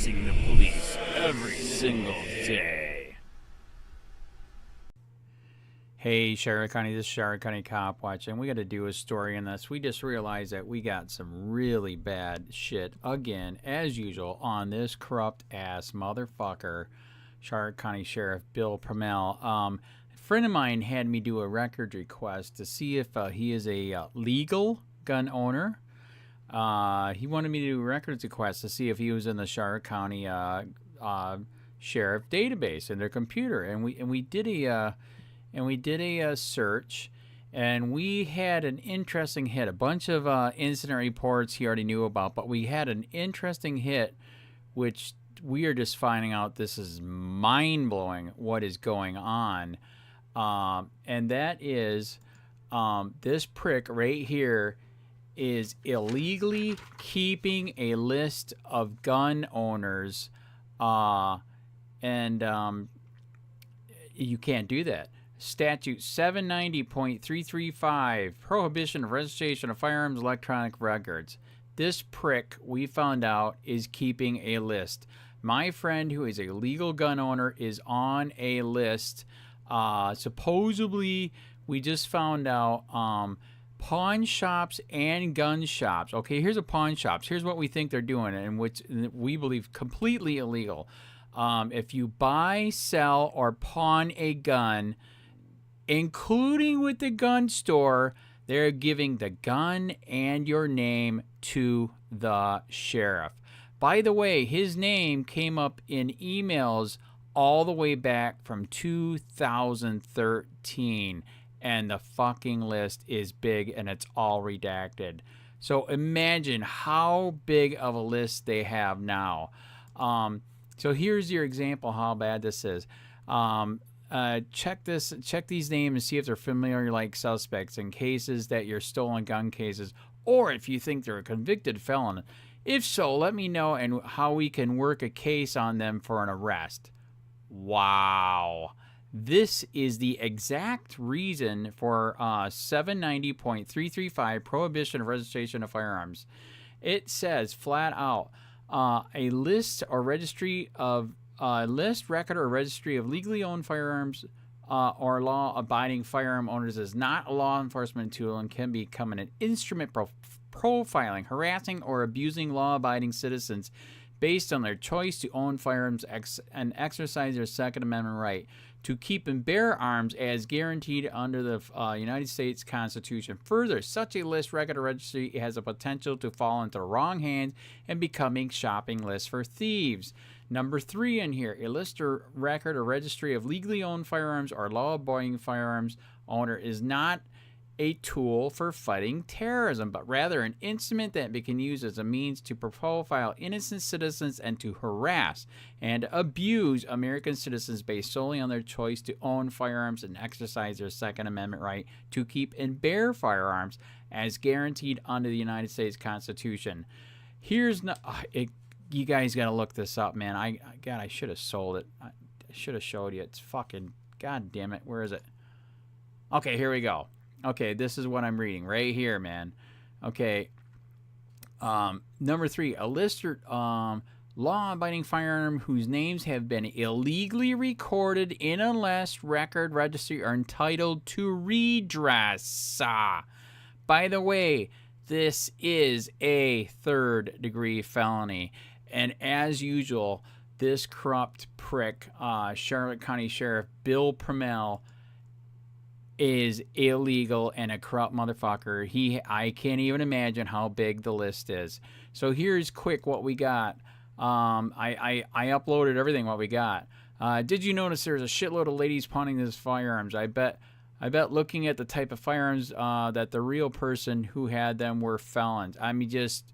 facing the police every single day. Hey, Charlotte County, this is Charlotte County COPWATCH, and we got to do a story on this. We just realized that we got some really bad shit again, as usual, on this corrupt-ass motherfucker, Charlotte County Sheriff Bill Prummell. A friend of mine had me do a record request to see if he is a legal gun owner. He wanted me to do a records request to see if he was in the Charlotte County Sheriff database in their computer, and we did a search, and we had an interesting hit. A bunch of incident reports he already knew about, but we had an interesting hit, which we are just finding out this is mind-blowing what is going on. And that is this prick right here is illegally keeping a list of gun owners, and you can't do that. Statute 790.335, prohibition of registration of firearms electronic records. This prick, we found out, is keeping a list. My friend, who is a legal gun owner, is on a list. Supposedly, we just found out pawn shops and gun shops. Okay, here's a pawn shops. Here's what we think they're doing, and which we believe completely illegal. If you buy, sell, or pawn a gun, including with the gun store, they're giving the gun and your name to the sheriff. By the way, his name came up in emails all the way back from 2013, and the fucking list is big, and it's all redacted. So imagine how big of a list they have now. So here's your example how bad this is. Check these names and see if they're familiar like suspects in cases that you're stolen gun cases, or if you think they're a convicted felon. If so, let me know and how we can work a case on them for an arrest. Wow. This is the exact reason for 790.335, prohibition of registration of firearms. It says flat out, a list or registry of list, record, or registry of legally owned firearms or law-abiding firearm owners is not a law enforcement tool and can become an instrument profiling, harassing, or abusing law-abiding citizens based on their choice to own firearms and exercise their Second Amendment right to keep and bear arms as guaranteed under the United States Constitution. Further, such a list, record, or registry has a potential to fall into the wrong hands and becoming shopping lists for thieves. Number 3 in here, a list or record or registry of legally owned firearms or law-abiding firearms owner is not a tool for fighting terrorism, but rather an instrument that we can use as a means to profile innocent citizens and to harass and abuse American citizens based solely on their choice to own firearms and exercise their Second Amendment right to keep and bear firearms as guaranteed under the United States Constitution. Here's you guys got to look this up, man. I should have sold it. I should have showed you. It's fucking, god damn it. Where is it? Okay, here we go. Okay, this is what I'm reading right here, man. Okay. Number 3, a list or law-abiding firearm whose names have been illegally recorded in a list, record, registry, are entitled to redress. By the way, this is a third-degree felony. And as usual, this corrupt prick, Charlotte County Sheriff Bill Prummell, is illegal and a corrupt motherfucker. I can't even imagine how big the list is. So here's quick what we got. I uploaded everything what we got. Did you notice there's a shitload of ladies pawning these firearms? I bet looking at the type of firearms that the real person who had them were felons. I mean, just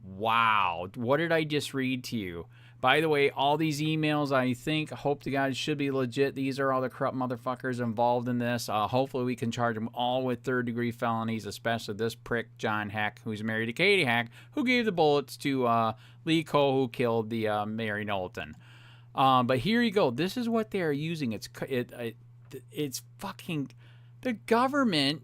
wow. What did I just read to you? By the way, all these emails, I think, hope to God, should be legit. These are all the corrupt motherfuckers involved in this. Hopefully we can charge them all with third-degree felonies, especially this prick, John Heck, who's married to Katie Heck, who gave the bullets to Lee Cole, who killed the Mary Knowlton. But here you go. This is what they're using. It's fucking... The government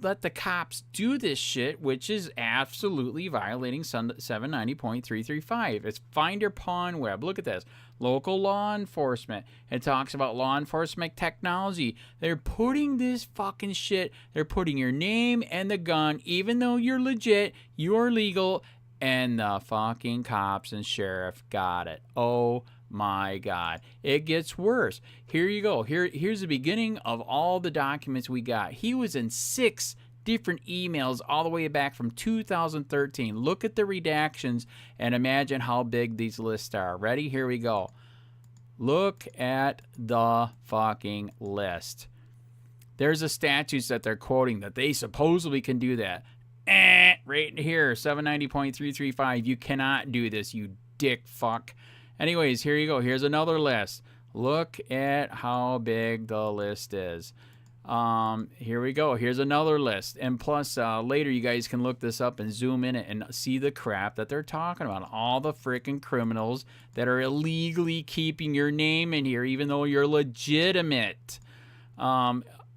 let the cops do this shit, which is absolutely violating 790.335. It's Finder Pawn Web. Look at this. Local law enforcement. It talks about law enforcement technology. They're putting this fucking shit, they're putting your name and the gun, even though you're legit, you're legal, and the fucking cops and sheriff got it. Oh my God. It gets worse. Here you go. Here's the beginning of all the documents we got. He was in 6 different emails all the way back from 2013. Look at the redactions and imagine how big these lists are. Ready? Here we go. Look at the fucking list. There's the statutes that they're quoting that they supposedly can do that. Right here, 790.335. You cannot do this, you dick fuck. Anyways, here you go. Here's another list. Look at how big the list is. Here we go. Here's another list. And plus, later you guys can look this up and zoom in it and see the crap that they're talking about. All the freaking criminals that are illegally keeping your name in here, even though you're legitimate.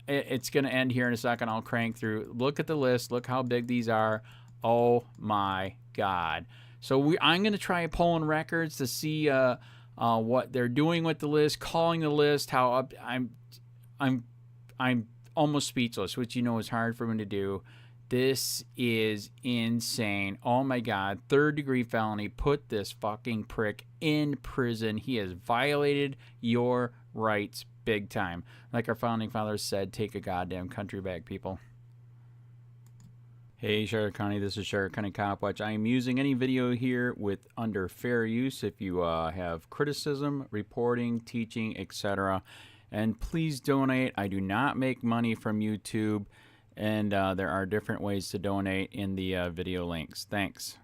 It's going to end here in a second. I'll crank through. Look at the list. Look how big these are. Oh my God. So I'm going to try pulling records to see what they're doing with the list, calling the list. How I'm almost speechless, which you know is hard for me to do. This is insane. Oh my God. 3rd-degree felony. Put this fucking prick in prison. He has violated your rights big time. Like our founding fathers said, take a goddamn country back, people. Hey, Charlotte County, this is Charlotte County Cop Watch. I am using any video here with under fair use if you have criticism, reporting, teaching, etc. And please donate. I do not make money from YouTube, and there are different ways to donate in the video links. Thanks.